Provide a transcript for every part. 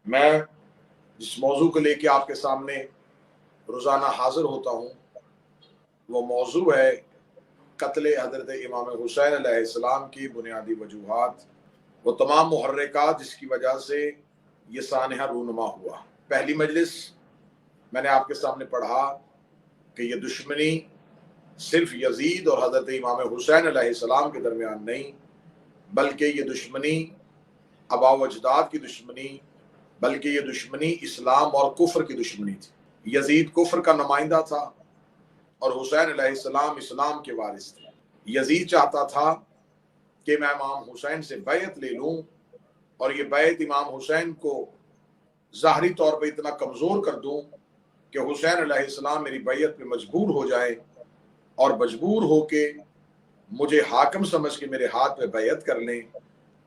میں جس موضوع کو لے کے آپ کے سامنے روزانہ حاضر ہوتا ہوں وہ موضوع ہے قتل حضرت امام حسین علیہ السلام کی بنیادی وجوہات، وہ تمام محرکات جس کی وجہ سے یہ سانحہ رونما ہوا۔ پہلی مجلس میں نے آپ کے سامنے پڑھا کہ یہ دشمنی صرف یزید اور حضرت امام حسین علیہ السلام کے درمیان نہیں، بلکہ یہ دشمنی آباء و اجداد کی دشمنی، بلکہ یہ دشمنی اسلام اور کفر کی دشمنی تھی۔ یزید کفر کا نمائندہ تھا اور حسین علیہ السلام اسلام کے وارث تھے۔ یزید چاہتا تھا کہ میں امام حسین سے بیعت لے لوں اور یہ بیعت امام حسین کو ظاہری طور پہ اتنا کمزور کر دوں کہ حسین علیہ السلام میری بیعت پہ مجبور ہو جائے اور مجبور ہو کے مجھے حاکم سمجھ کے میرے ہاتھ پہ بیعت کر لیں،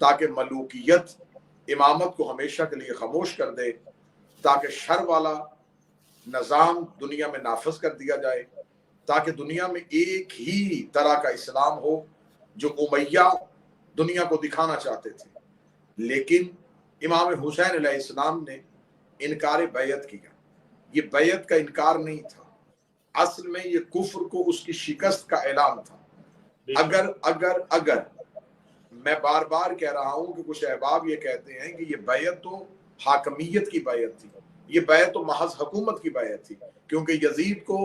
تاکہ ملوکیت امامت کو ہمیشہ کے لیے خاموش کر دے، تاکہ شر والا نظام دنیا میں نافذ کر دیا جائے، تاکہ دنیا میں ایک ہی طرح کا اسلام ہو جو امیہ دنیا کو دکھانا چاہتے تھے۔ لیکن امام حسین علیہ السلام نے انکار بیعت کیا۔ یہ بیعت کا انکار نہیں تھا، اصل میں یہ کفر کو اس کی شکست کا اعلان تھا۔ اگر میں بار بار کہہ رہا ہوں کہ کچھ احباب یہ کہتے ہیں کہ یہ بیعت تو حاکمیت کی بیعت تھی، یہ بیعت تو محض حکومت کی بیعت تھی، کیونکہ یزید کو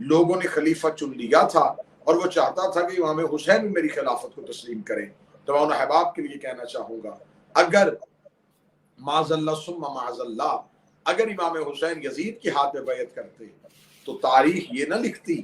لوگوں نے خلیفہ چن لیا تھا اور وہ چاہتا تھا کہ امام حسین بھی میری خلافت کو تسلیم کریں۔ تو میں ان احباب کے لیے کہنا چاہوں گا، اگر معاذ اللہ ثم معاذ اللہ اگر امام حسین یزید کے ہاتھ میں بیعت کرتے تو تاریخ یہ نہ لکھتی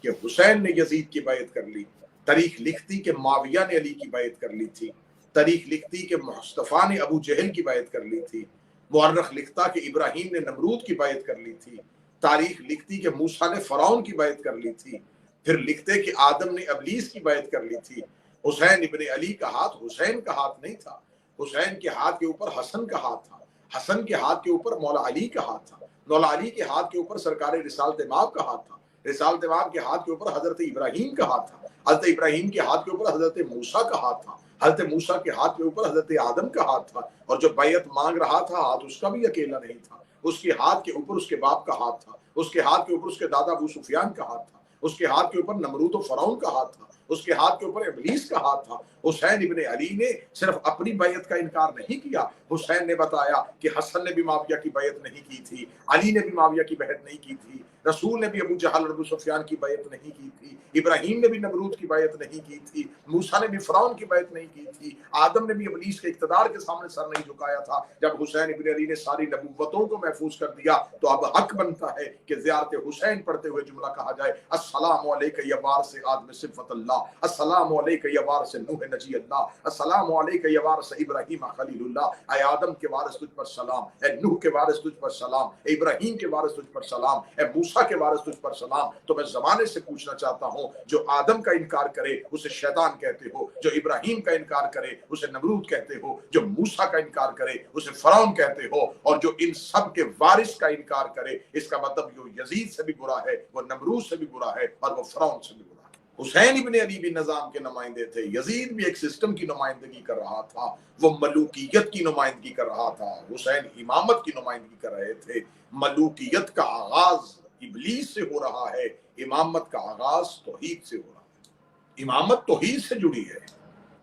کہ حسین نے یزید کی بیعت کر لی، تاریخ لکھتی کہ معاویہ نے علی کی بیعت کر لی تھی، تاریخ لکھتی کہ مصطفیٰ نے ابو جہل کی بیعت کر لی تھی، مورخ لکھتا کہ ابراہیم نے نمرود کی بیعت کر لی تھی، تاریخ لکھتی کہ موسیٰ نے فرعون کی بیعت کر لی تھی، پھر لکھتے کہ آدم نے ابلیس کی بیعت کر لی تھی۔ حسین ابن علی کا ہاتھ حسین کا ہاتھ نہیں تھا، حسین کے ہاتھ کے اوپر حسن کا ہاتھ تھا، حسن کے ہاتھ کے اوپر مولا علی کا ہاتھ تھا، مولا علی کے ہاتھ کے اوپر سرکار رسالت مآب کا ہاتھ تھا، رسالت مآب کے ہاتھ کے اوپر حضرت ابراہیم کا ہاتھ تھا، حضرت ابراہیم کے ہاتھ کے اوپر حضرت موسیٰ کا ہاتھ تھا، حضرت موسیٰ کے ہاتھ کے اوپر حضرت آدم کا ہاتھ تھا، اور جو بیعت مانگ رہا تھا ہاتھ اس کا بھی اکیلا نہیں تھا، اس کے ہاتھ کے اوپر اس کے باپ کا ہاتھ تھا، اس کے ہاتھ کے اوپر اس کے دادا ابو سفیان کا ہاتھ تھا، اس کے ہاتھ کے اوپر نمرود و فرعون کا ہاتھ تھا، اس کے ہاتھ کے اوپر ابلیس کا ہاتھ تھا۔ حسین ابن علی نے صرف اپنی بیعت کا انکار نہیں کیا، حسین نے بتایا کہ حسن نے بھی معاویہ کی بیعت نہیں کی تھی، علی نے بھی معاویہ کی بیعت نہیں کی تھی، رسول نے بھی ابو جہل اور ابو سفیان کی بیعت نہیں کی تھی، ابراہیم نے بھی نمرود کی بیعت نہیں کی تھی، موسیٰ نے بھی فرعون کی بیعت نہیں کی تھی، آدم نے بھی ابلیس کے اقتدار کے سامنے سر نہیں جھکایا تھا۔ جب حسین ابن علی نے ساری نبوتوں کو محفوظ کر دیا تو اب حق بنتا ہے کہ زیارت حسین پڑھتے ہوئے جملہ کہا جائے، السلام علیک یا وارث آدم صفت اللہ، السلام علیک یا وارث نوح نجی اللہ، السلام علیک یا وارث ابراہیم خلیل اللہ۔ اے آدم کے وارث تجھ پر سلام، اے نوح کے وارث تجھ پر سلام، اے ابراہیم کے وارث تجھ پر سلام، اے موسیٰ کے وارث تجھ پر سلام۔ تو میں زمانے سے پوچھنا چاہتا ہوں، جو آدم کا انکار کرے اسے شیطان کہتے ہو، جو ابراہیم کا انکار کرے اسے نمرود کہتے ہو، جو موسیٰ کا انکار کرے اسے فرعون کہتے ہو، اور جو ان سب کے وارث کا انکار کرے اس کا مطلب جو یزید سے بھی برا ہے، وہ نمرود سے بھی برا ہے، اور وہ فرعون سے بھی برا ہے۔ حسین ابن علی بھی نظام کے نمائندے تھے، یزید بھی ایک سسٹم کی نمائندگی کر رہا تھا، وہ ملوکیت کی نمائندگی کر رہا تھا، حسین امامت کی نمائندگی کر رہے تھے۔ ملوکیت کا آغاز ابلیس سے ہو رہا ہے، امامت کا آغاز توحید سے ہو رہا ہے۔ امامت توحید سے جڑی ہے،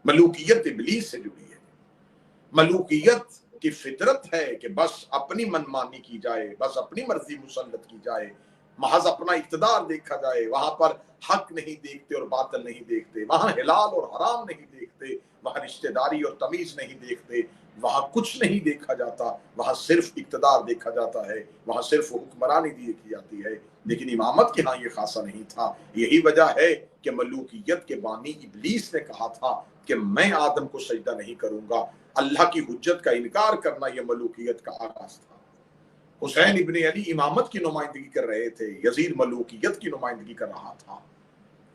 ملوکیت ابلیس سے جڑی ہے۔ ملوکیت کی فطرت ہے کہ بس اپنی منمانی کی جائے، بس اپنی مرضی مسلط کی جائے، محض اپنا اقتدار دیکھا جائے، وہاں پر حق نہیں دیکھتے اور باطل نہیں دیکھتے، وہاں حلال اور حرام نہیں دیکھتے، وہاں رشتہ داری اور تمیز نہیں دیکھتے، وہاں کچھ نہیں دیکھا جاتا، وہاں صرف اقتدار دیکھا جاتا ہے، وہاں صرف حکمرانی دیکھی جاتی ہے۔ لیکن امامت کے ہاں یہ خاصہ نہیں تھا۔ یہی وجہ ہے کہ ملوکیت کے بانی ابلیس نے کہا تھا کہ میں آدم کو سجدہ نہیں کروں گا۔ اللہ کی حجت کا انکار کرنا یہ ملوکیت کا آغاز تھا۔ حسین ابن علی امامت کی نمائندگی کر رہے تھے، یزید ملوکیت کی نمائندگی کر رہا تھا۔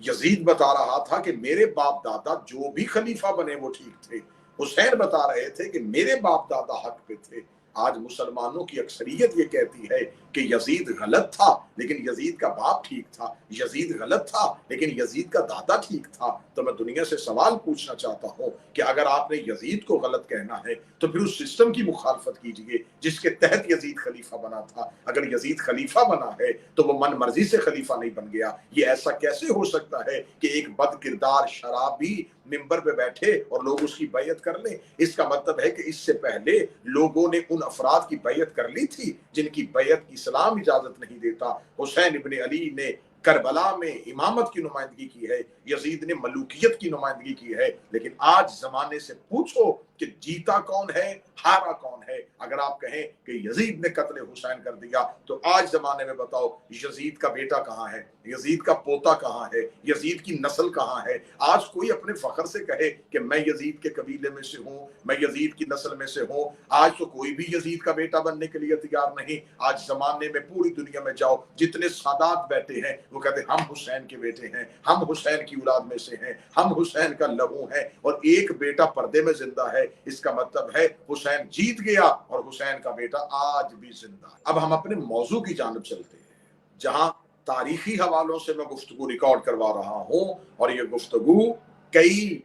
یزید بتا رہا تھا کہ میرے باپ دادا جو بھی خلیفہ بنے وہ ٹھیک تھے، حسین بتا رہے تھے کہ میرے باپ دادا حق پہ تھے۔ آج مسلمانوں کی اکثریت یہ کہتی ہے کہ یزید غلط تھا لیکن یزید کا باپ ٹھیک تھا، یزید غلط تھا لیکن یزید کا دادا ٹھیک تھا۔ تو میں دنیا سے سوال پوچھنا چاہتا ہوں کہ اگر آپ نے یزید کو غلط کہنا ہے تو پھر اس سسٹم کی مخالفت کیجئے جس کے تحت یزید خلیفہ بنا تھا۔ اگر یزید خلیفہ بنا ہے تو وہ من مرضی سے خلیفہ نہیں بن گیا۔ یہ ایسا کیسے ہو سکتا ہے کہ ایک بد کردار شرابی ممبر پہ بیٹھے اور لوگ اس کی بیعت کر لیں؟ اس کا مطلب ہے کہ اس سے پہلے لوگوں نے ان افراد کی بیعت کر لی تھی جن کی بیعت کی اسلام اجازت نہیں دیتا۔ حسین ابن علی نے کربلا میں امامت کی نمائندگی کی ہے، یزید نے ملوکیت کی نمائندگی کی ہے، لیکن آج زمانے سے پوچھو کہ جیتا کون ہے، ہارا کون ہے۔ اگر آپ کہیں کہ یزید نے قتل حسین کر دیا تو آج زمانے میں بتاؤ یزید کا بیٹا کہاں ہے، یزید کا پوتا کہاں ہے، یزید کی نسل کہاں ہے؟ آج کوئی اپنے فخر سے کہے کہ میں یزید کے قبیلے میں سے ہوں، میں یزید کی نسل میں سے ہوں، آج تو کوئی بھی یزید کا بیٹا بننے کے لیے تیار نہیں۔ آج زمانے میں پوری دنیا میں جاؤ، جتنے سادات بیٹھے ہیں وہ کہتے ہیں ہم حسین کے بیٹے ہیں، ہم حسین کی اولاد میں سے ہیں، ہم حسین کا لہو ہیں، اور ایک بیٹا پردے میں زندہ ہے۔ اس کا مطلب ہے حسین جیت گیا اور حسین کا بیٹا آج بھی زندہ ہے۔ اب ہم اپنے موضوع کی جانب چلتے ہیں جہاں تاریخی حوالوں سے میں گفتگو ریکارڈ کروا رہا ہوں، اور یہ گفتگو کئی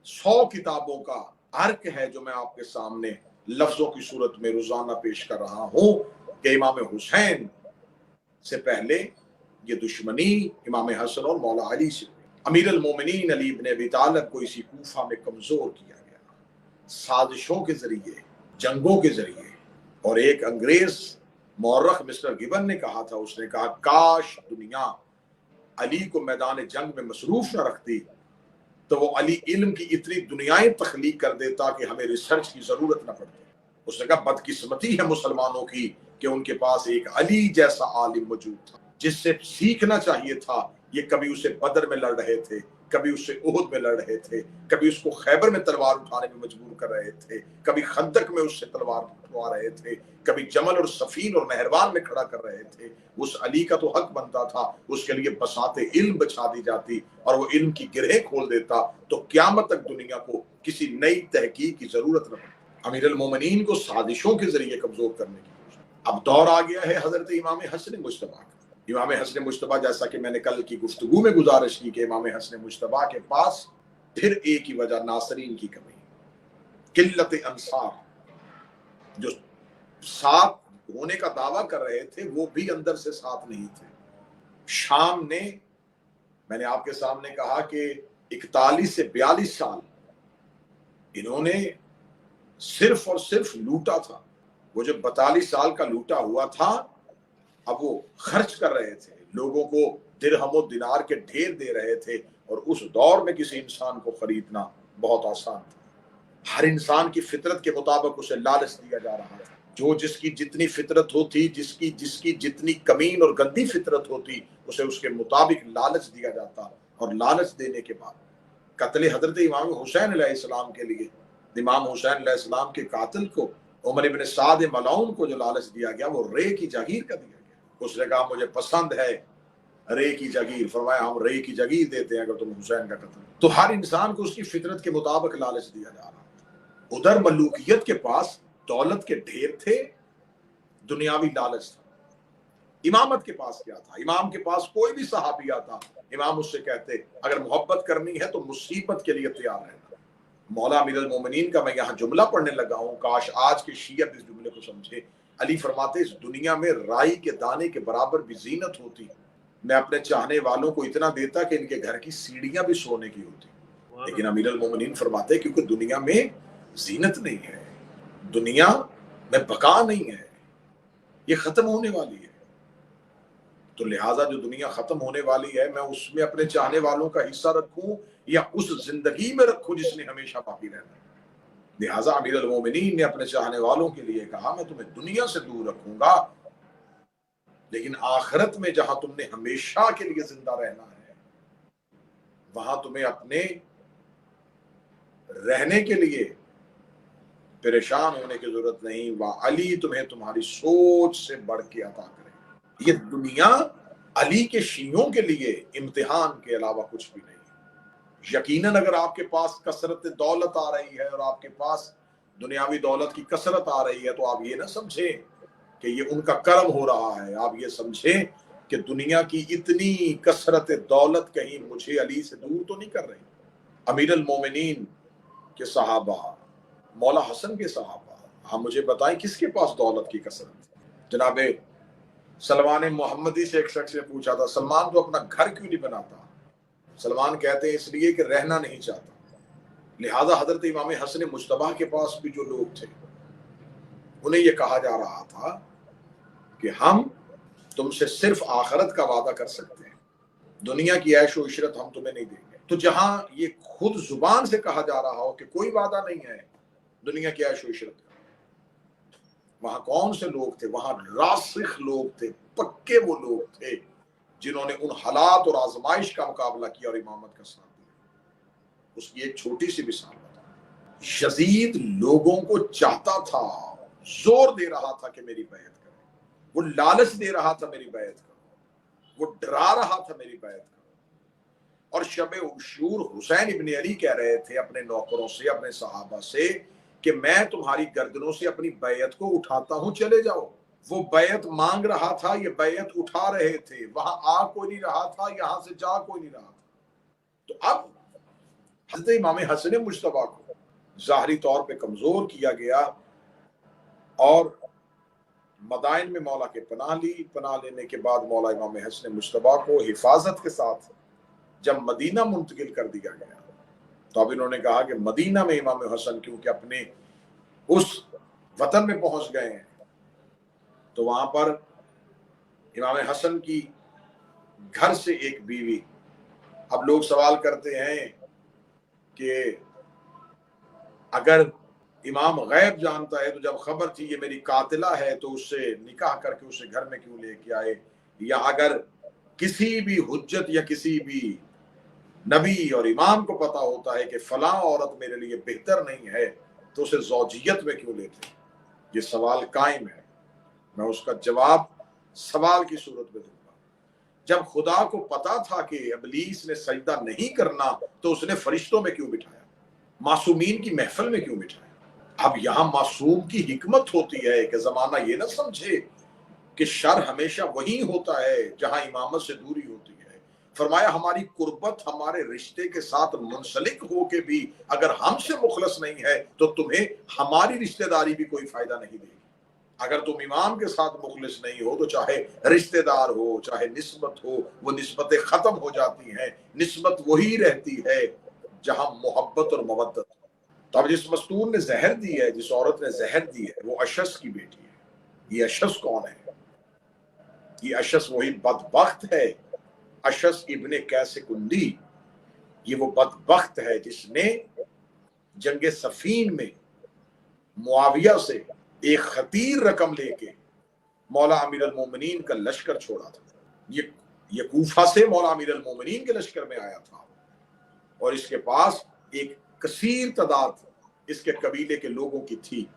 100 کتابوں کا عرق ہے جو میں آپ کے سامنے لفظوں کی صورت میں روزانہ پیش کر رہا ہوں کہ امام حسین سے پہلے یہ دشمنی امام حسن اور مولا علی سے، امیر المومنین علی بن ابی طالب کو اسی کوفہ میں کمزور کیا گیا سازشوں کے ذریعے، جنگوں کے ذریعے۔ اور ایک انگریز مورخ مسٹر گبن نے کہا تھا، اس نے کہا کاش دنیا علی کو میدان جنگ میں مصروف نہ رکھتی تو وہ علی علم کی اتنی دنیائیں تخلیق کر دیتا کہ ہمیں ریسرچ کی ضرورت نہ پڑتی۔ اس نے کہا بدقسمتی ہے مسلمانوں کی کہ ان کے پاس ایک علی جیسا عالم موجود تھا جس سے سیکھنا چاہیے تھا۔ یہ کبھی اسے بدر میں لڑ رہے تھے، کبھی اسے احد میں لڑ رہے تھے، کبھی اس کو خیبر میں تلوار اٹھانے میں مجبور کر رہے تھے، کبھی خندق میں اس سے تلوار اٹھوا رہے تھے، کبھی جمل اور صفین اور مہربان میں کھڑا کر رہے تھے۔ اس علی کا تو حق بنتا تھا اس کے لیے بساط علم بچھا دی جاتی اور وہ علم کی گرہیں کھول دیتا تو قیامت تک دنیا کو کسی نئی تحقیق کی ضرورت نہ پڑتی۔ امیر المومنین کو سازشوں کے ذریعے کمزور کرنے کی کوشش۔ اب دور آ گیا ہے حضرت امام حسن مجتبیٰ کا۔ امام حسن مجتبیٰ، جیسا کہ میں نے کل کی گفتگو میں گزارش کی کہ امام حسن مجتبیٰ کے پاس پھر ایک ہی وجہ ناصرین کی کمی، قلت انصار۔ جو ساتھ ہونے کا دعویٰ کر رہے تھے وہ بھی اندر سے ساتھ نہیں تھے۔ شام نے، میں نے آپ کے سامنے کہا کہ 41 سے 42 سال انہوں نے صرف اور صرف لوٹا تھا۔ وہ جو 42 سال کا لوٹا ہوا تھا اب وہ خرچ کر رہے تھے، لوگوں کو درہم و دینار کے ڈھیر دے رہے تھے، اور اس دور میں کسی انسان کو خریدنا بہت آسان تھا۔ ہر انسان کی فطرت کے مطابق اسے لالچ دیا جا رہا تھا۔ جو جس کی جتنی فطرت ہوتی، جس کی جتنی کمین اور گندی فطرت ہوتی، اسے اس کے مطابق لالچ دیا جاتا، اور لالچ دینے کے بعد قتل حضرت امام حسین علیہ السلام کے لیے، امام حسین علیہ السلام کے قاتل کو، عمر ابن سعد ملعون کو جو لالچ دیا گیا وہ رے کی جاگیر کا دیا گیا۔ اس نے کہا مجھے پسند ہے رے کی جاگیر، فرمایا ہم رے کی جاگیر دیتے ہیں اگر تم حسین کا قتل۔ تو ہر انسان کو اس کی فطرت کے مطابق لالچ دیا جا رہا۔ ادھر ملوکیت کے پاس دولت کے ڈھیر تھے، دنیاوی لالچ تھا۔ امامت کے پاس کیا تھا؟ امام کے پاس کوئی بھی صحابی آتا، امام اس سے کہتے اگر محبت کرنی ہے تو مصیبت کے لیے تیار رہنا۔ مولا امیر المومنین کا میں یہاں جملہ پڑھنے لگا ہوں، کاش آج کے شیعہ اس جملے کو سمجھے۔ علی فرماتے اس دنیا میں رائی کے دانے کے برابر بھی زینت ہوتی، میں اپنے چاہنے والوں کو اتنا دیتا کہ ان کے گھر کی سیڑھیاں بھی سونے کی ہوتی۔ لیکن امیر المومنین فرماتے کیونکہ دنیا میں زینت نہیں ہے، دنیا میں بقا نہیں ہے، یہ ختم ہونے والی ہے، تو لہٰذا جو دنیا ختم ہونے والی ہے میں اس میں اپنے چاہنے والوں کا حصہ رکھوں یا اس زندگی میں رکھوں جس نے ہمیشہ باقی رہنا ہے۔ لہٰذا امیر المومنین نے اپنے چاہنے والوں کے لیے کہا میں تمہیں دنیا سے دور رکھوں گا، لیکن آخرت میں جہاں تم نے ہمیشہ کے لیے زندہ رہنا ہے وہاں تمہیں اپنے رہنے کے لیے پریشان ہونے کی ضرورت نہیں، وہاں علی تمہیں تمہاری سوچ سے بڑھ کے عطا کرے۔ یہ دنیا علی کے شیعوں کے لیے امتحان کے علاوہ کچھ بھی نہیں۔ یقیناً اگر آپ کے پاس کثرت دولت آ رہی ہے اور آپ کے پاس दुनियावी दौलत की कसरत आ रही है, तो आप ये ना समझें कि ये उनका कर्म हो रहा है, आप ये समझें कि दुनिया की इतनी कसरत दौलत कहीं मुझे अली से दूर तो नहीं कर रही। अमीर अल मोमिनीन के सहाबा, मौला हसन के सहाबा, हम मुझे बताएं किसके पास दौलत की कसरत। जनाबे सलमान मोहम्मदी से एक शख्स ने पूछा था, सलमान तो अपना घर क्यों नहीं बनाता? सलमान कहते हैं इसलिए कि रहना नहीं चाहता। लिहाजा हजरत इमाम हसन मुश्तबा के पास भी जो लोग थे उन्हें यह कहा जा रहा था कि हम तुमसे सिर्फ आखिरत का वादा कर सकते हैं, दुनिया की ऐश व इशरत हम तुम्हें नहीं देंगे। तो जहां ये खुद जुबान से कहा जा रहा हो कि कोई वादा नहीं है दुनिया की ऐश व इशरत का, वहां कौन से लोग थे? वहां रासिख लोग थे, पक्के वो लोग थे जिन्होंने उन हालात और आजमाइश का मुकाबला किया और इमामत का साथ दिया। उसकी एक छोटी सी मिसाल बता। यजीद लोगों को चाहता था, जोर दे रहा था कि मेरी बैत करें, वो लालच दे रहा था मेरी बैत करो, वो डरा रहा था मेरी बैत करो। और शब उशूर हुसैन इब्न अली कह रहे थे अपने नौकरों से, अपने सहाबा से कि मैं तुम्हारी गर्दनों से अपनी बैत को उठाता हूं, चले जाओ। वो बैत मांग रहा था, ये बैत उठा रहे थे, वहां आ कोई नहीं रहा था, यहां से जा कोई नहीं रहा था। तो अब हज़रत इमाम हसन मुश्तबा को ज़ाहरी तौर पे कमजोर किया गया और मदाइन में मौला के पनाह ली। पनाह लेने के बाद मौला इमाम हसन मुश्तबा को हिफाजत के साथ जब मदीना मुंतकिल कर दिया गया, तो अब इन्होंने कहा कि मदीना में इमाम हसन क्योंकि अपने उस वतन में पहुंच गए हैं, तो वहां पर इमाम हसन की घर से एक बीवी। अब लोग सवाल करते हैं कि अगर इमाम गैब जानता है तो जब खबर थी ये मेरी कातिला है तो उससे निकाह करके उसे घर में क्यों लेके आए? या अगर किसी भी हुज्जत या किसी भी नबी और इमाम को पता होता है कि फलां औरत मेरे लिए बेहतर नहीं है तो उसे ज़ौजियत में क्यों लेते? ये सवाल कायम है, मैं उसका जवाब सवाल की सूरत में दूंगा। जब खुदा को पता था कि इब्लीस ने सजदा नहीं करना तो उसने फरिश्तों में क्यों बिठाया, मासूमीन की महफिल में क्यों बिठाया? अब यहां मासूम की हिकमत होती है कि जमाना ये ना समझे कि शर हमेशा वही होता है जहां इमामत से दूरी होती है। फरमाया हमारी कुर्बत हमारे रिश्ते के साथ मुंसलिक हो के भी अगर हमसे मुखलस नहीं है तो तुम्हें हमारी रिश्तेदारी भी कोई फायदा नहीं देगी। अगर तुम इमाम के साथ मुखलिस नहीं हो तो चाहे रिश्तेदार हो चाहे निस्बत हो, वो निस्बतें खत्म हो जाती हैं। निस्बत वही रहती है जहां मोहब्बत और मवद्दत। तो अब जिस मस्तूर ने जहर दी है, जिस औरत ने जहर दी है, वो अशस की बेटी है। ये अशस कौन है? ये अशस वही बदबख्त है, अशस इब्ने कैसे कुंदी। ये वो बदबख्त है जिसने जंगे सफीन में मुआविया से एक खतीर रकम लेके मौला अमीर अल मोमिनीन का लश्कर छोड़ा था। ये कूफा से मौला अमीर अल मोमिनीन के लश्कर में आया था और इसके पास एक कसीर तादाद इसके कबीले के लोगों की थी,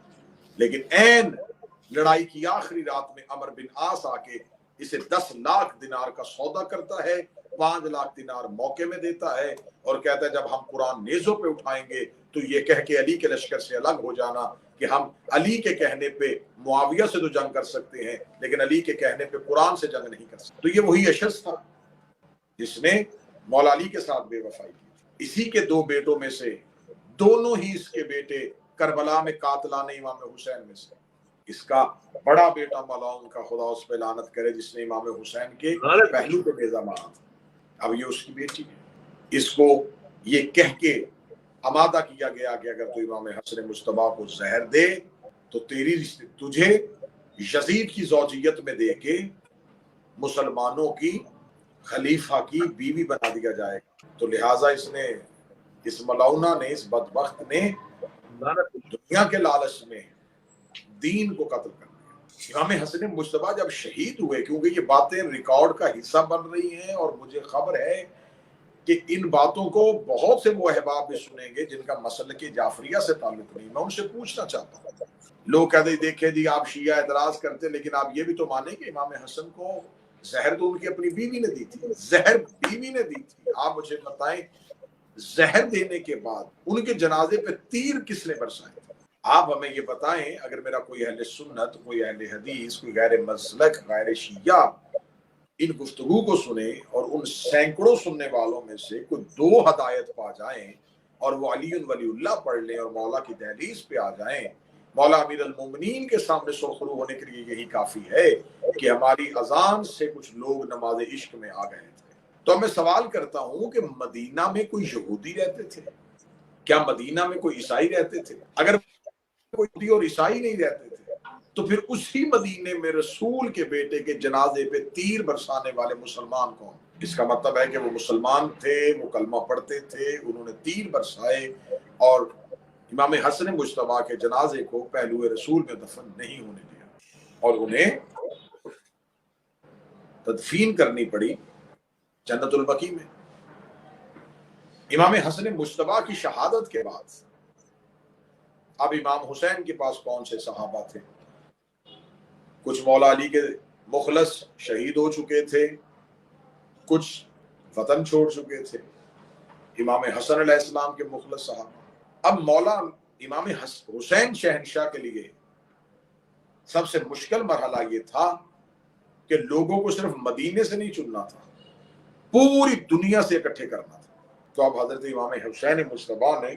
लेकिन ऐन लड़ाई की आखिरी रात में अमर बिन आस आके इसे 10 लाख दिनार का सौदा करता है, 5 लाख दिनार मौके में देता है और कहता है जब हम कुरान नेज़ों पे उठाएंगे तो ये कह के अली के लश्कर से अलग हो जाना कि हम अली के कहने पे मुआविया से तो जंग कर सकते हैं लेकिन अली के कहने पे कुरान से जंग नहीं कर सकते। तो ये वही अशस था जिसने मौला अली के साथ बेवफाई की। इसी के 2 बेटों में से दोनों ही इसके बेटे करबला में कातलाने इमाम हुसैन में से। इसका बड़ा बेटा मौला उनका खुदा उस पे लानत करे जिसने इमाम हुसैन के पहलू पे नेज़ा मारा था। अब ये उसकी बेटी है। इसको ये कह के आमादा किया गया कि अगर तू इमाम हसन मुश्तबा को जहर दे तो तुझे यजीद की ज़ौजियत में दे के मुसलमानों की खलीफा की बीवी बना दिया जाएगा। तो लिहाजा इसने, इस मलौना ने, इस बदबख्त ने दुनिया के लालच में दीन को कत्ल कर दिया। इमाम हसन मुश्तबा जब शहीद हुए, क्योंकि ये बातें रिकॉर्ड का हिस्सा बन रही हैं और मुझे खबर है कि इन बातों को बहुत से वो अहबाब भी सुनेंगे जिनका मसलक जाफरिया से ताल्लुक नहीं। मैं उनसे पूछना चाहता हूँ, लोग कहते देखे जी आप शिया एतराज करते, लेकिन आप ये भी तो माने कि इमाम हसन को जहर तो उनकी अपनी बीवी ने दी थी, जहर बीवी ने दी थी। आप मुझे बताएं जहर देने के बाद उनके जनाजे पे तीर किसने बरसाए? आप हमें ये बताएं, अगर मेरा कोई अहले सुन्नत, कोई अहले हदीस, कोई गैर मसलक, गैर शिया इन गुफ्तगू को सुने और उन सैकड़ों सुनने वालों में से कोई 2 हदायत पा जाएं और वो अली वलीउल्लाह पढ़ लें और मौला की दहलीज पे आ जाएं, मौला अमीर अल मोमिनीन के सामने सुरखरू होने के लिए यही काफी है कि हमारी अजान से कुछ लोग नमाज इश्क में आ गए थे। तो मैं सवाल करता हूं कि मदीना में कोई यहूदी रहते थे? क्या मदीना में कोई ईसाई रहते थे? अगर कोई यहूदी और ईसाई नहीं रहते थे तो फिर उसी मदीने में रसूल के बेटे के जनाजे पे तीर बरसाने वाले मुसलमान कौन? इसका मतलब है कि वो मुसलमान थे, वो कलमा पढ़ते थे, उन्होंने तीर बरसाए और इमाम हसन मुश्तबा के जनाजे को पहलुए रसूल में दफन नहीं होने दिया और उन्हें तदफीन करनी पड़ी जन्नतुल बकी में। इमाम हसन मुश्तबा की शहादत के बाद अब इमाम हुसैन के पास कौन से सहाबा थे? कुछ मौला अली के मुखलस शहीद हो चुके थे, कुछ वतन छोड़ चुके थे। इमाम हसन अलैहिस्सलाम के मुखलस सहाबा। अब मौला इमाम हुसैन शहनशाह के लिए सबसे मुश्किल मरहला ये था कि लोगों को सिर्फ मदीने से नहीं चुनना था, पूरी दुनिया से इकट्ठे करना था। तो अब हजरत इमाम हुसैन मुश्तबा ने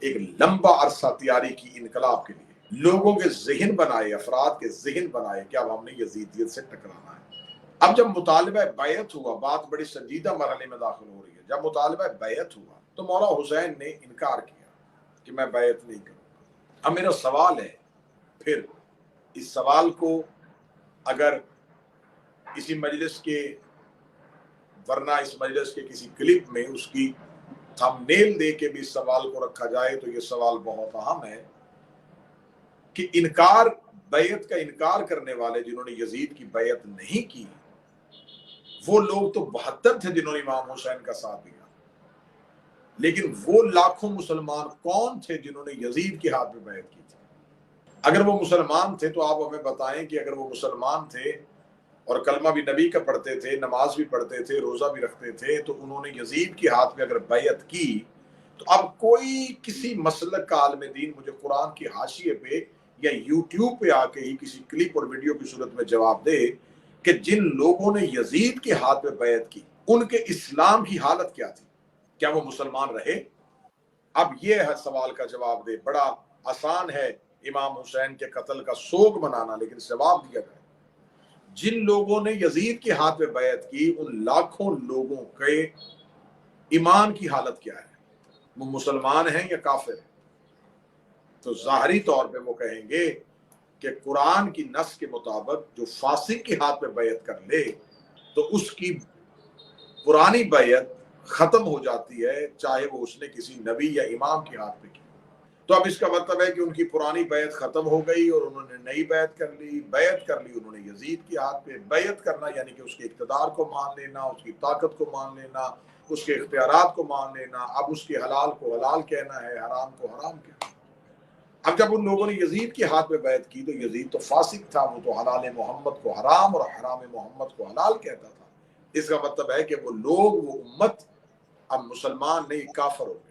एक लंबा अरसा तैयारी की इनकलाब के लिए, लोगों के ज़हन बनाए, अफराद के ज़हन बनाए कि अब हमने यजीदियत से टकराना है। अब जब मुतालिबा बैत हुआ, बात बड़ी संजीदा मरहले में दाखिल हो रही है। जब मुतालिबा बैत हुआ तो मौला हुसैन ने इनकार किया कि मैं बैत नहीं करूँगा। अब मेरा सवाल है, फिर इस सवाल को अगर इसी मजलिस के, वरना इस मजलिस के किसी क्लिप में उसकी थंबनेल दे के भी इस सवाल को रखा जाए तो ये सवाल बहुत अहम है कि इनकार, बैत का इनकार करने वाले जिन्होंने यजीद की बैत नहीं की, वो लोग तो 72 थे जिन्होंने इमाम हुसैन का साथ दिया, लेकिन वो लाखों मुसलमान कौन थे जिन्होंने यजीद के हाथ में बैत की थी? अगर वो मुसलमान थे तो आप हमें बताएं कि अगर वो मुसलमान थे और कलमा भी नबी का पढ़ते थे, नमाज भी पढ़ते थे, रोजा भी रखते थे, तो उन्होंने यजीद के हाथ में अगर बैत की, तो अब कोई किसी मसलक का आलिम दीन मुझे कुरान की हाशिए पे या यूट्यूब पे आके ही किसी क्लिप और वीडियो की सूरत में जवाब दे कि जिन लोगों ने यजीद के हाथ में बैत की उनके इस्लाम की हालत क्या थी, क्या वो मुसलमान रहे? अब ये है सवाल का जवाब दे। बड़ा आसान है इमाम हुसैन के कत्ल का सोग मनाना, लेकिन जवाब दिया जाए जिन लोगों ने यजीद के हाथ में बैत की उन लाखों लोगों के ईमान की हालत क्या है? वो मुसलमान हैं या काफिर हैं? तो ज़ाहरी तौर पे वो कहेंगे कि कुरान की नस के मुताबिक जो फासिक के हाथ में बैत कर ले तो उसकी पुरानी बैत खत्म हो जाती है, चाहे वो उसने किसी नबी या इमाम के हाथ में की। तो अब इसका मतलब है कि उनकी पुरानी बैत खत्म हो गई और उन्होंने नई बैत कर ली। बैत कर ली उन्होंने यजीद के हाथ पे। बैत करना यानी कि उसके इक़्तिदार को मान लेना, उसकी ताकत को मान लेना, उसके इख्तियारात को मान लेना। अब उसके हलाल को हलाल कहना है, हराम को हराम कहना। अब जब उन लोगों ने यजीद के हाथ में बैत की तो यजीद तो फासिक था, वो तो हलाल मोहम्मद को हराम और हराम मोहम्मद को हलाल कहता था। इसका मतलब है कि वो लोग, वो उम्मत अब मुसलमान नहीं, काफिर हो गए।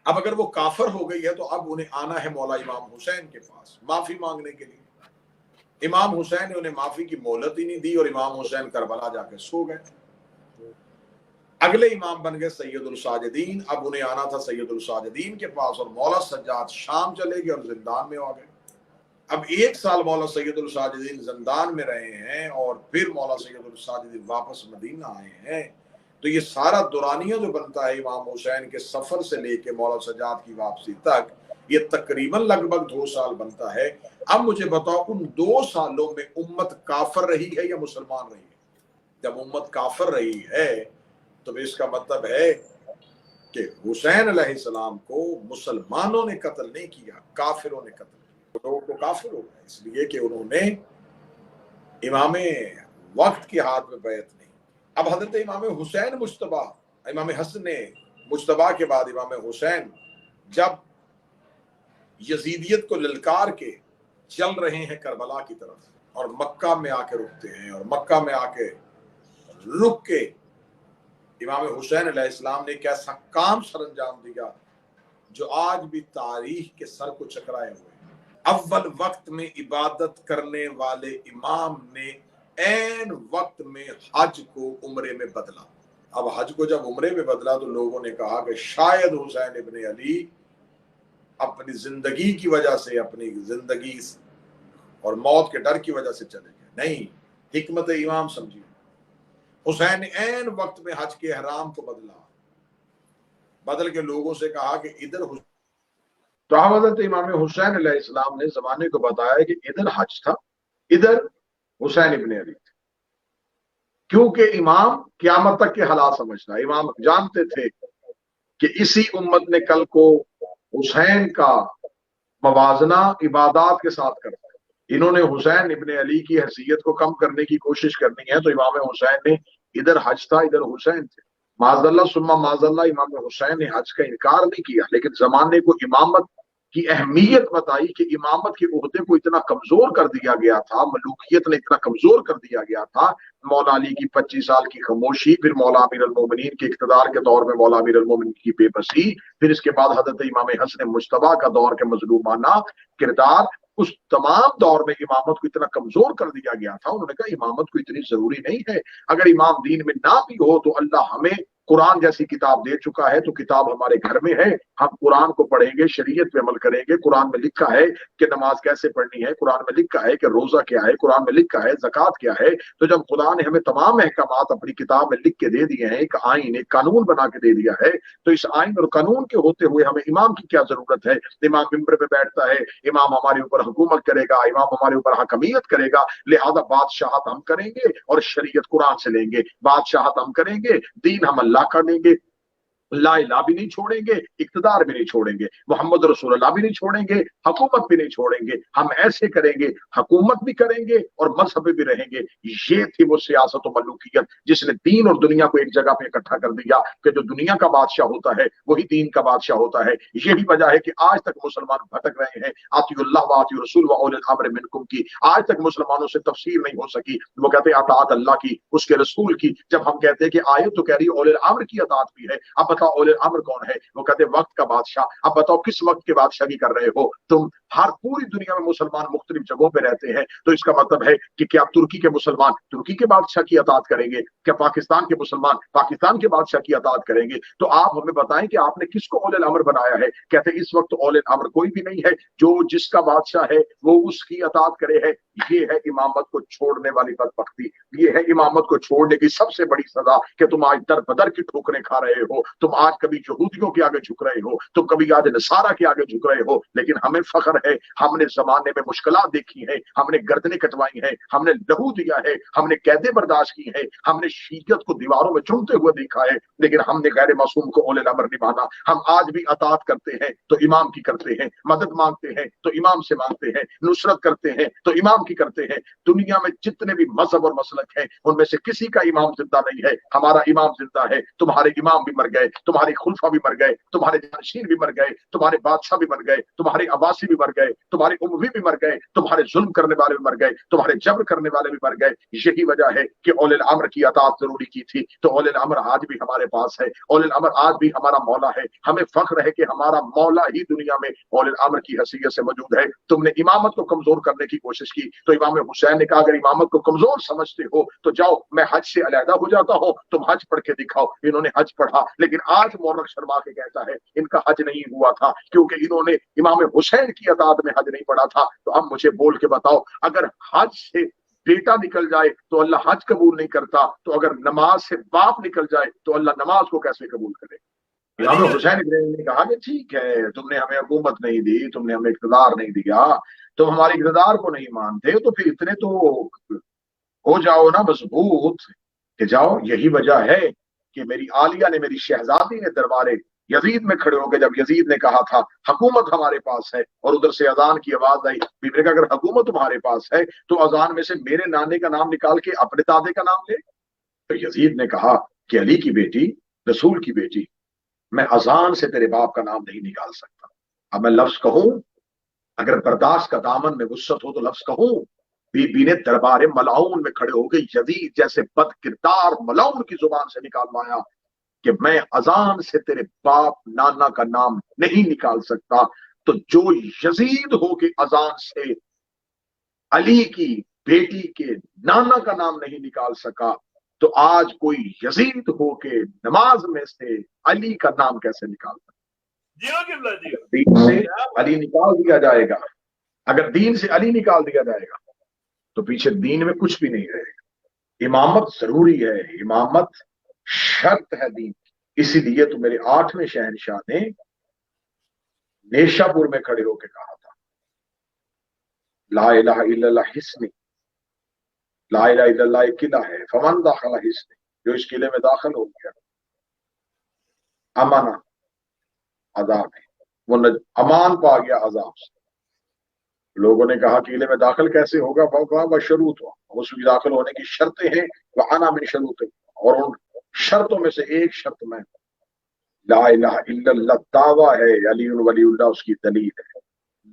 अब अगर वो काफिर हो गई है तो अब उन्हें आना है मौला इमाम हुसैन के पास माफी मांगने के लिए। इमाम हुसैन ने उन्हें माफी की मोहलत ही नहीं दी और इमाम हुसैन करबला जाके सो गए। अगले इमाम बन गए सैयदुल साजिदीन। अब उन्हें आना था सैयदुल साजिदीन के पास और मौला सज्जाद शाम चले गए और जिंदान में आ गए। अब 1 साल मौला सैयदुल साजिदीन जिंदान में रहे हैं और फिर मौला सैयदुल साजिदीन वापस मदीना आए हैं। तो ये सारा दुरानिया जो बनता है इमाम हुसैन के सफर से लेके मौला सज्जाद की वापसी तक, ये तकरीबन लगभग 2 साल बनता है। अब मुझे बताओ उन 2 सालों में उम्मत काफिर रही है या मुसलमान रही है? जब उम्मत काफिर रही है तो इसका मतलब है कि हुसैन अलैहिस्सलाम को मुसलमानों ने कत्ल नहीं किया, काफिरों ने कत्ल किया। लोगों को काफिर हो गया इसलिए कि उन्होंने इमाम वक्त के हाथ में बैत नहीं। अब हजरत इमाम हुसैन मुश्तबा, इमाम हसन मुश्तबा के बाद इमाम हुसैन जब यजीदियत को ललकार के चल रहे हैं करबला की तरफ और मक्का में आके रुकते हैं और मक्का में आके रुक के इमाम हुसैन अलैहिस्सलाम ने एक ऐसा काम सरंजाम दिया जो आज भी तारीख के सर को चकराए हुए हैं। अव्वल वक्त में इबादत करने वाले इमाम ने ऐन वक्त में हज को उम्रे में बदला। अब हज को जब उम्रे में बदला तो लोगों ने कहा कि शायद हुसैन इब्न अली अपनी जिंदगी की वजह से, अपनी जिंदगी और मौत के डर की वजह से चले गए। नहीं, हिकमत इमाम समझिए। हुसैन ने ऐन वक्त में हज के एहराम को बदला, बदल के लोगों से कहा कि इधर। तो हजरत इमाम हुसैन अलैहिस्सलाम ने जमाने को बताया कि इधर हज था, इधर हुसैन इब्न अली थे। क्योंकि इमाम क़यामत तक के हालात समझता, इमाम जानते थे कि इसी उम्मत ने कल को हुसैन का मवाजना इबादत के साथ करता है। इन्होंने हुसैन इब्न अली की हैसियत को कम करने की कोशिश करनी है, तो इमाम हुसैन ने, इधर हज था, इधर हुसैन थे। माज़अल्लाह सुम्मा माज़अल्लाह, इमाम हुसैन ने हज का इनकार नहीं किया, लेकिन जमाने को इमामत की अहमियत बताई कि इमामत के ओहदे को इतना कमजोर कर दिया गया था, मलूकियत ने इतना कमजोर कर दिया गया था। मौला अली की 25 साल की खामोशी, फिर मौला अमीर अल मोमिनीन के इख्तिदार के दौर में मौला अमीर अल मोमिनीन की बेबसी, फिर इसके बाद हजरत इमाम हसन मुश्तबा का दौर के मजलूमाना किरदार, उस तमाम दौर में इमामत को इतना कमजोर कर दिया गया था। उन्होंने कहा इमामत को इतनी जरूरी नहीं है, अगर इमाम दीन में ना भी हो तो अल्लाह हमें कुरान जैसी किताब दे चुका है, तो किताब हमारे घर में है, हम कुरान को पढ़ेंगे, शरीयत पे अमल करेंगे। कुरान में लिखा है कि नमाज कैसे पढ़नी है, कुरान में लिखा है कि रोजा क्या है, कुरान में लिखा है ज़कात क्या है। तो जब खुदा ने हमें तमाम अहकामात अपनी किताब में लिख के दे दिए हैं, एक आइन, एक कानून बना के दे दिया है, तो इस आइन और कानून के होते हुए हमें इमाम की क्या जरूरत है। इमाम मिंबर पे बैठता है, इमाम हमारे ऊपर हुकूमत करेगा, इमाम हमारे ऊपर हकमियत करेगा, लिहाजा बादशाहत हम करेंगे और शरीयत कुरान से लेंगे। बादशाहत हम करेंगे, दीन हम अल्लाह का लेंगे, ला इलाहा भी नहीं छोड़ेंगे, इक्तदार भी नहीं छोड़ेंगे, मोहम्मद रसूलुल्लाह भी नहीं छोड़ेंगे, हुकूमत भी नहीं छोड़ेंगे। हम ऐसे करेंगे, हुकूमत भी करेंगे और मजहब भी रहेंगे। ये थी वो सियासत और मलूकियत जिसने दीन और दुनिया को एक जगह पे इकट्ठा कर दिया कि जो दुनिया का बादशाह होता है वही दीन का बादशाह होता है। यही वजह है कि आज तक मुसलमान भटक रहे हैं। आतिउल्लाह व आतिउर रसूल व उलिल अम्र मिनकुम की आज तक मुसलमानों से तफसीर नहीं हो सकी। वो कहते हैं अतात अल्लाह की, उसके रसूल की। जब हम कहते हैं कि आयत तो कह रही है उलिल अम्र की अतात भी है, अब बताओ उलिल अम्र कौन है? वो कहते हैं वक्त का बादशाह। अब बताओ किस वक्त के बादशाही कर रहे हो तुम? हर पूरी दुनिया में मुसलमान मुख्तलिफ जगहों पे रहते हैं, तो इसका मतलब है कि क्या तुर्की के मुसलमान तुर्की के बादशाह की अतात करेंगे? क्या पाकिस्तान के मुसलमान पाकिस्तान के बादशाह की अतात करेंगे? तो आप हमें बताएं कि आपने किसको औलिल अम्र बनाया है? कहते हैं इस वक्त औलिल अम्र कोई भी नहीं है, जो जिसका बादशाह है वो उसकी अतात करे है। ये है इमामत को छोड़ने वाली बदबख्ती, ये है इमामत को छोड़ने की सबसे बड़ी सजा कि तुम आज दर बदर की ठोकरें खा रहे हो। तुम आज कभी यहूदियों के आगे झुक रहे हो, तुम कभी आज नसारा के आगे झुक रहे हो, लेकिन हमें फख्र है, हमने जमाने में मुश्किलात देखी है, हमने गर्दनें कटवाई हैं, हमने लहू दिया है, हमने कैदे बर्दाश्त की है, हमने शीयत को दीवारों में चुनते हुए देखा है, लेकिन हमने गैर मासूम को औलिल अम्र नहीं माना। हम आज भी अतात करते हैं तो इमाम की करते हैं, मदद मांगते हैं तो इमाम से मांगते हैं, नुसरत करते हैं तो इमाम की करते हैं। दुनिया में जितने भी मजहब और मसलक हैं उनमें से किसी का इमाम जिंदा नहीं है, हमारा इमाम जिंदा है। तुम्हारे इमाम भी मर गए, तुम्हारे खुलफा भी मर गए, तुम्हारे जानशीन भी मर गए, तुम्हारे बादशाह भी मर गए, तुम्हारे अब्बासी भी मर गए, तुम्हारे उमवी भी मर गए, तुम्हारे जुल्म करने वाले भी मर गए, तुम्हारे जबर करने वाले भी मर गए। यही वजह है कि औलिल अम्र की अतात जरूरी की थी। तो औलिल अम्र आज भी हमारे पास है, औलिल अम्र आज भी हमारा मौला है। हमें फख्र है कि हमारा मौला ही दुनिया में औलिल अम्र की हैसियत से मौजूद है। तुमने इमामत को कमजोर करने की कोशिश की, तो इमाम हुसैन ने कहा अगर इमामत को कमजोर समझते हो तो जाओ, मैं हज से अलहदा हो जाता हूं, तुम हज पढ़ के दिखाओ। इन्होंने हज पढ़ा, लेकिन आज मौलक शर्मा के कहता है इनका हज नहीं हुआ था क्योंकि इन्होंने इमाम हुसैन की अतात में हज नहीं पढ़ा था। तो अब मुझे बोल के बताओ, अगर हज से बेटा निकल जाए तो अल्लाह हज कबूल नहीं करता, तो अगर नमाज से बाप निकल जाए तो अल्लाह नमाज को कैसे कबूल करे? इमाम हुसैन ने कहा कि ठीक है, तुमने हमें हुकूमत नहीं दी, तुमने हमें इक़्तिदार नहीं दिया, तुम हमारे इक़्तिदार को नहीं मानते, तो फिर इतने तो हो जाओ ना मजबूत कि जाओ। यही वजह है कि मेरी आलिया ने, मेरी शहजादी ने दरबारे यजीद में खड़े होकर जब यजीद ने कहा था हुकूमत हमारे पास है, और उधर से अजान की आवाज आई, बीबी ने कहा अगर हुकूमत तुम्हारे पास है तो अजान में से मेरे नाने का नाम निकाल के अपने दादे का नाम ले। तो यजीद ने कहा कि अली की बेटी, रसूल की बेटी, मैं अजान से तेरे बाप का नाम नहीं निकाल सकता। अब मैं लफ्ज कहूं, अगर बर्दाश्त का दामन में वुसअत हो तो लफ्ज कहूं। बीबी ने दरबार मलाउन में खड़े होकर यजीद जैसे बद किरदार मलाउन की जुबान से निकालवाया کہ میں اذان سے تیرے باپ نانا کا نام نہیں نکال سکتا، تو جو یزید ہو کے اذان سے علی کی بیٹی کے نانا کا نام نہیں نکال سکا، تو آج کوئی یزید ہو کے نماز میں سے علی کا نام کیسے نکال سکتا؟ دین سے علی نکال دیا جائے گا، اگر دین سے علی نکال دیا جائے گا تو پیچھے دین میں کچھ بھی نہیں رہے گا۔ امامت ضروری ہے، امامت شرط ہے دین کی۔ اسی لیے تو میرے 8ویں شہنشاہ نے نیشا پور میں کھڑے ہو کے کہا تھا، لا الہ الا اللہ حسنی، لا الہ الا اللہ ایک قلعہ ہے، فمن داخلہ حسنی، جو اس قلعے میں داخل ہو گیا امانا عذاب ہے، وہ امان پا گیا عذاب سے۔ لوگوں نے کہا قلعے میں داخل کیسے ہوگا؟ وہ کہا بشروط ہوا، اس میں داخل ہونے کی شرطیں ہیں، وَأَنَا مِن شروط، اور ان شرطوں میں سے ایک شرط میں لا الہ الا اللہ دعویٰ ہے، علی ولی اللہ اس کی دلیل ہے،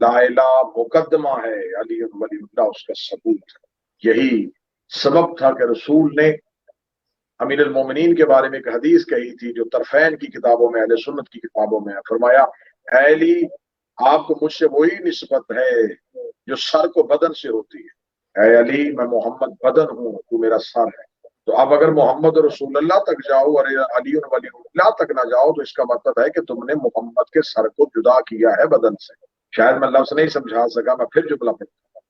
لا الہ مقدمہ ہے، علی ولی اللہ اس کا ثبوت ہے۔ یہی سبب تھا کہ رسول نے امیر المومنین کے بارے میں ایک حدیث کہی تھی جو طرفین کی کتابوں میں، اہل سنت کی کتابوں میں ہے، فرمایا اے علی آپ کو مجھ سے وہی نسبت ہے جو سر کو بدن سے ہوتی ہے، اے علی میں محمد بدن ہوں، تو میرا سر ہے۔ تو اب اگر محمد رسول اللہ تک جاؤ اور علی ولی اللہ تک نہ جاؤ تو اس کا مطلب ہے کہ تم نے محمد کے سر کو جدا کیا ہے بدن سے۔ شاید میں لفظ نہیں سمجھا سکا، میں پھر جملہ پڑھتا ہوں۔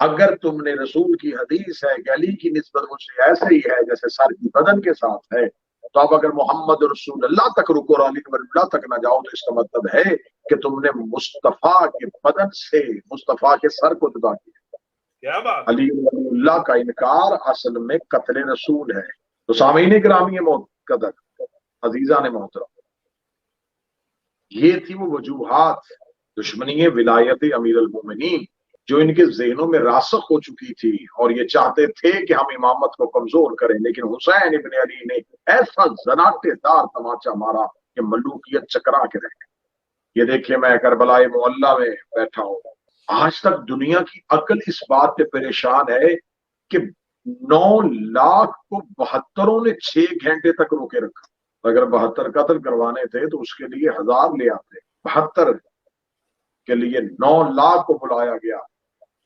اگر تم نے رسول کی حدیث ہے کہ علی کی نسبت مجھ سے ایسے ہی ہے جیسے سر کی بدن کے ساتھ ہے، تو اب اگر محمد رسول اللہ تک رکو اور علی ولی اللہ تک نہ جاؤ تو اس کا مطلب ہے کہ تم نے مصطفیٰ کے بدن سے مصطفیٰ کے سر کو جدا کیا۔ کیا بات؟ علی ولی اللہ کا انکار اصل میں قتل رسول ہے۔ تو سامعین گرامی قدر، عزیزان محترم، یہ تھی وہ وجوہات دشمنی ولایت امیر المومنین جو ان کے ذہنوں میں راسخ ہو چکی تھی، اور یہ چاہتے تھے کہ ہم امامت کو کمزور کریں، لیکن حسین ابن علی نے ایسا زناٹے دار تماچا مارا کہ ملوکیت چکرا کے رہ گئی۔ یہ دیکھیں میں کربلا معلیٰ میں بیٹھا ہوں، آج تک دنیا کی عقل اس بات پہ پریشان ہے کہ 9 لاکھ کو 72 نے 6 گھنٹے تک روکے رکھا۔ اگر 72 قتل کروانے تھے تو اس کے لیے 1000 لے آتے، 72 کے لیے 9 لاکھ کو بلایا گیا،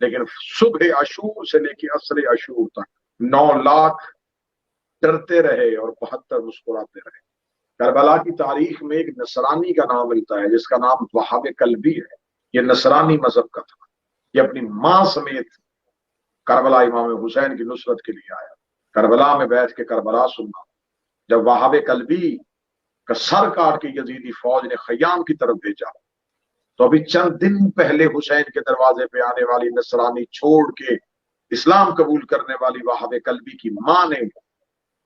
لیکن صبح عاشور سے لے کے عصر عاشور تک 9 لاکھ ڈرتے رہے اور 72 مسکراتے رہے۔ کربلا کی تاریخ میں ایک نصرانی کا نام ملتا ہے جس کا نام وہاب کلبی ہے۔ یہ نصرانی مذہب کا تھا، یہ اپنی ماں سمیت کربلا امام حسین کی نصرت کے لیے آیا، کربلا میں بیٹھ کے کربلا سننا۔ جب وہاب کلبی کا سر کاٹ کے یزیدی فوج نے خیام کی طرف بھیجا تو ابھی چند دن پہلے حسین کے دروازے پہ آنے والی نصرانی چھوڑ کے اسلام قبول کرنے والی وہاب کلبی کی ماں نے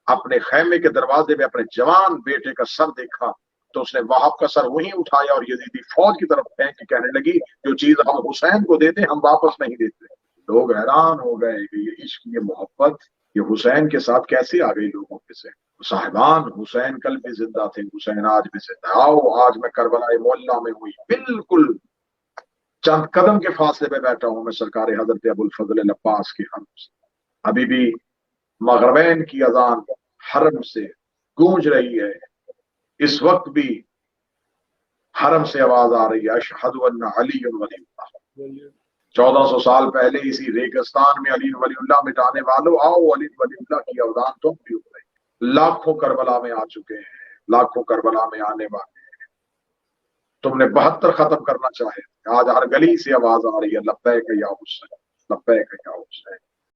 اپنے خیمے کے دروازے پہ اپنے جوان بیٹے کا سر دیکھا تو اس نے وہاب کا سر وہیں اٹھایا اور یزیدی فوج کی طرف پھینک کے کہنے لگی جو چیز ہم حسین کو دیتے ہم واپس نہیں دیتے۔ لوگ حیران ہو گئے کہ یہ عشق، یہ محبت، یہ حسین کے ساتھ کیسے آ گئی لوگوں کے سے۔ صاحبان حسین کل بھی زندہ تھے، حسین آج بھی زندہ۔ آؤ آج میں کربلا معلیٰ میں ہوئی بالکل چند قدم کے فاصلے پہ بیٹھا ہوں میں سرکار حضرت ابو الفضل العباس کے حرم سے۔ ابھی بھی مغربین کی اذان حرم سے گونج رہی ہے، اس وقت بھی حرم سے آواز آ رہی ہے اشہد ان علی ولی اللہ۔ 1400 سال پہلے اسی ریگستان میں علی ولی اللہ مٹانے والوں آؤ علی ولی اللہ کی اذان تم بھی اٹھ رہی۔ لاکھوں کربلا میں آ چکے ہیں، لاکھوں کربلا میں آنے والے ہیں۔ تم نے 72 ختم کرنا چاہے، آج ہر گلی سے آواز آ رہی ہے لبیک یا حسین، لبیک یا حسین۔